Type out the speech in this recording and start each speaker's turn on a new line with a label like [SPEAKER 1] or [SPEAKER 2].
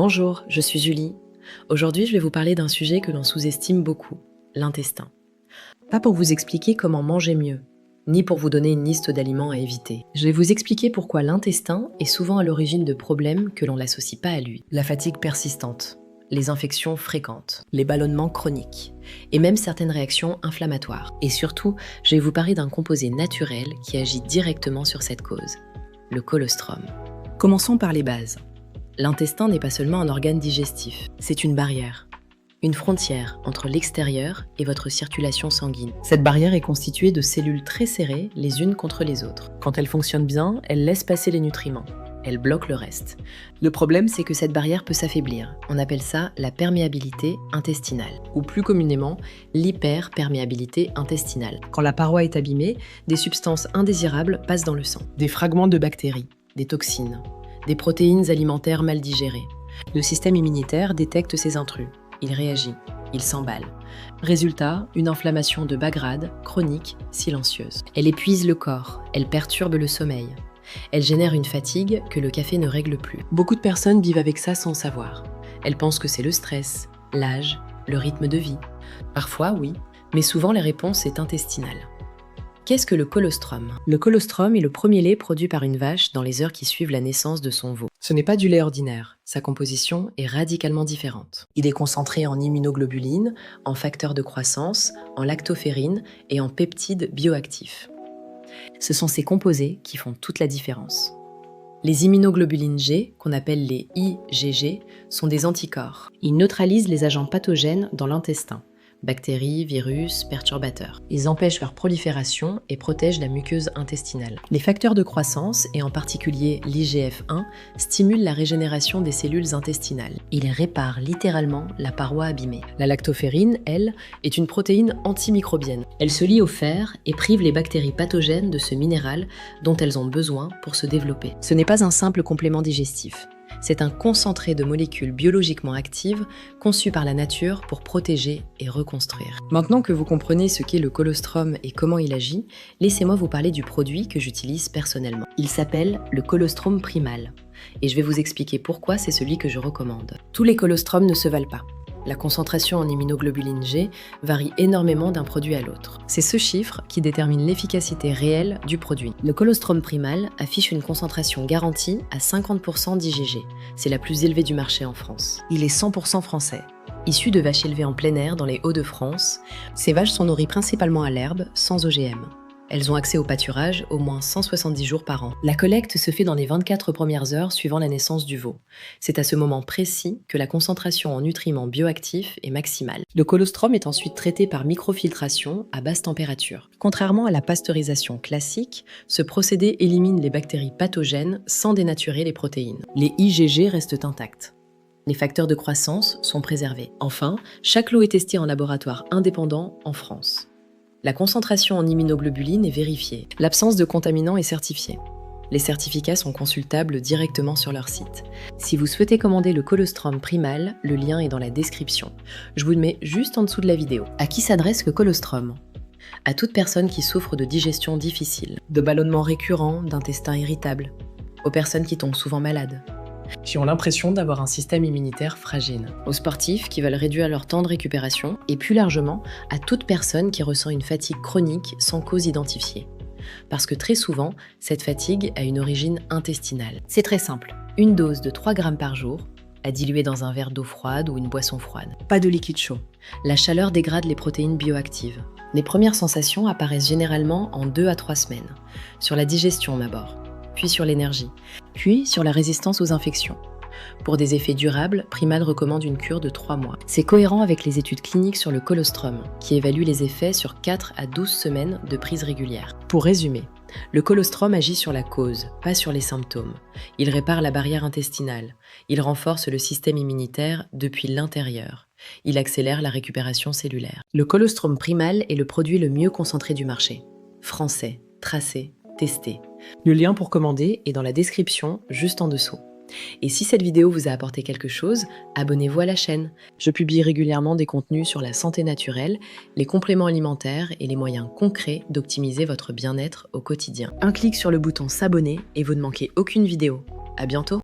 [SPEAKER 1] Bonjour, je suis Julie. Aujourd'hui, je vais vous parler d'un sujet que l'on sous-estime beaucoup, l'intestin. Pas pour vous expliquer comment manger mieux, ni pour vous donner une liste d'aliments à éviter. Je vais vous expliquer pourquoi l'intestin est souvent à l'origine de problèmes que l'on n'associe pas à lui. La fatigue persistante, les infections fréquentes, les ballonnements chroniques, et même certaines réactions inflammatoires. Et surtout, je vais vous parler d'un composé naturel qui agit directement sur cette cause, le colostrum. Commençons par les bases. L'intestin n'est pas seulement un organe digestif, c'est une barrière. Une frontière entre l'extérieur et votre circulation sanguine. Cette barrière est constituée de cellules très serrées les unes contre les autres. Quand elle fonctionne bien, elle laisse passer les nutriments. Elle bloque le reste. Le problème, c'est que cette barrière peut s'affaiblir. On appelle ça la perméabilité intestinale, ou plus communément, l'hyperperméabilité intestinale. Quand la paroi est abîmée, des substances indésirables passent dans le sang. Des fragments de bactéries, des toxines, des protéines alimentaires mal digérées. Le système immunitaire détecte ces intrus. Il réagit, il s'emballe. Résultat, une inflammation de bas grade, chronique, silencieuse. Elle épuise le corps, elle perturbe le sommeil. Elle génère une fatigue que le café ne règle plus. Beaucoup de personnes vivent avec ça sans savoir. Elles pensent que c'est le stress, l'âge, le rythme de vie. Parfois, oui, mais souvent la réponse est intestinale. Qu'est-ce que le colostrum ? Le colostrum est le premier lait produit par une vache dans les heures qui suivent la naissance de son veau. Ce n'est pas du lait ordinaire, sa composition est radicalement différente. Il est concentré en immunoglobulines, en facteurs de croissance, en lactoferrine et en peptides bioactifs. Ce sont ces composés qui font toute la différence. Les immunoglobulines G, qu'on appelle les IgG, sont des anticorps. Ils neutralisent les agents pathogènes dans l'intestin. Bactéries, virus, perturbateurs. Ils empêchent leur prolifération et protègent la muqueuse intestinale. Les facteurs de croissance, et en particulier l'IGF-1, stimulent la régénération des cellules intestinales. Ils réparent littéralement la paroi abîmée. La lactoferrine, elle, est une protéine antimicrobienne. Elle se lie au fer et prive les bactéries pathogènes de ce minéral dont elles ont besoin pour se développer. Ce n'est pas un simple complément digestif. C'est un concentré de molécules biologiquement actives conçu par la nature pour protéger et reconstruire. Maintenant que vous comprenez ce qu'est le colostrum et comment il agit, laissez-moi vous parler du produit que j'utilise personnellement. Il s'appelle le colostrum primal et je vais vous expliquer pourquoi c'est celui que je recommande. Tous les colostrums ne se valent pas. La concentration en immunoglobuline G varie énormément d'un produit à l'autre. C'est ce chiffre qui détermine l'efficacité réelle du produit. Le colostrum primal affiche une concentration garantie à 50% d'IgG. C'est la plus élevée du marché en France. Il est 100% français. Issu de vaches élevées en plein air dans les Hauts-de-France, ces vaches sont nourries principalement à l'herbe, sans OGM. Elles ont accès au pâturage au moins 170 jours par an. La collecte se fait dans les 24 premières heures suivant la naissance du veau. C'est à ce moment précis que la concentration en nutriments bioactifs est maximale. Le colostrum est ensuite traité par microfiltration à basse température. Contrairement à la pasteurisation classique, ce procédé élimine les bactéries pathogènes sans dénaturer les protéines. Les IgG restent intacts. Les facteurs de croissance sont préservés. Enfin, chaque lot est testé en laboratoire indépendant en France. La concentration en immunoglobuline est vérifiée. L'absence de contaminants est certifiée. Les certificats sont consultables directement sur leur site. Si vous souhaitez commander le colostrum primal, le lien est dans la description. Je vous le mets juste en dessous de la vidéo. À qui s'adresse le colostrum ? À toute personne qui souffre de digestion difficile, de ballonnements récurrents, d'intestin irritable, aux personnes qui tombent souvent malades, qui ont l'impression d'avoir un système immunitaire fragile, aux sportifs qui veulent réduire leur temps de récupération et plus largement à toute personne qui ressent une fatigue chronique sans cause identifiée. Parce que très souvent, cette fatigue a une origine intestinale. C'est très simple, une dose de 3 grammes par jour, à diluer dans un verre d'eau froide ou une boisson froide. Pas de liquide chaud. La chaleur dégrade les protéines bioactives. Les premières sensations apparaissent généralement en 2 à 3 semaines. Sur la digestion d'abord, puis sur l'énergie, puis sur la résistance aux infections. Pour des effets durables, Primal recommande une cure de 3 mois. C'est cohérent avec les études cliniques sur le colostrum, qui évaluent les effets sur 4 à 12 semaines de prise régulière. Pour résumer, le colostrum agit sur la cause, pas sur les symptômes. Il répare la barrière intestinale. Il renforce le système immunitaire depuis l'intérieur. Il accélère la récupération cellulaire. Le colostrum primal est le produit le mieux concentré du marché. Français, tracé, testé. Le lien pour commander est dans la description, juste en dessous. Et si cette vidéo vous a apporté quelque chose, abonnez-vous à la chaîne. Je publie régulièrement des contenus sur la santé naturelle, les compléments alimentaires et les moyens concrets d'optimiser votre bien-être au quotidien. Un clic sur le bouton s'abonner et vous ne manquez aucune vidéo. À bientôt!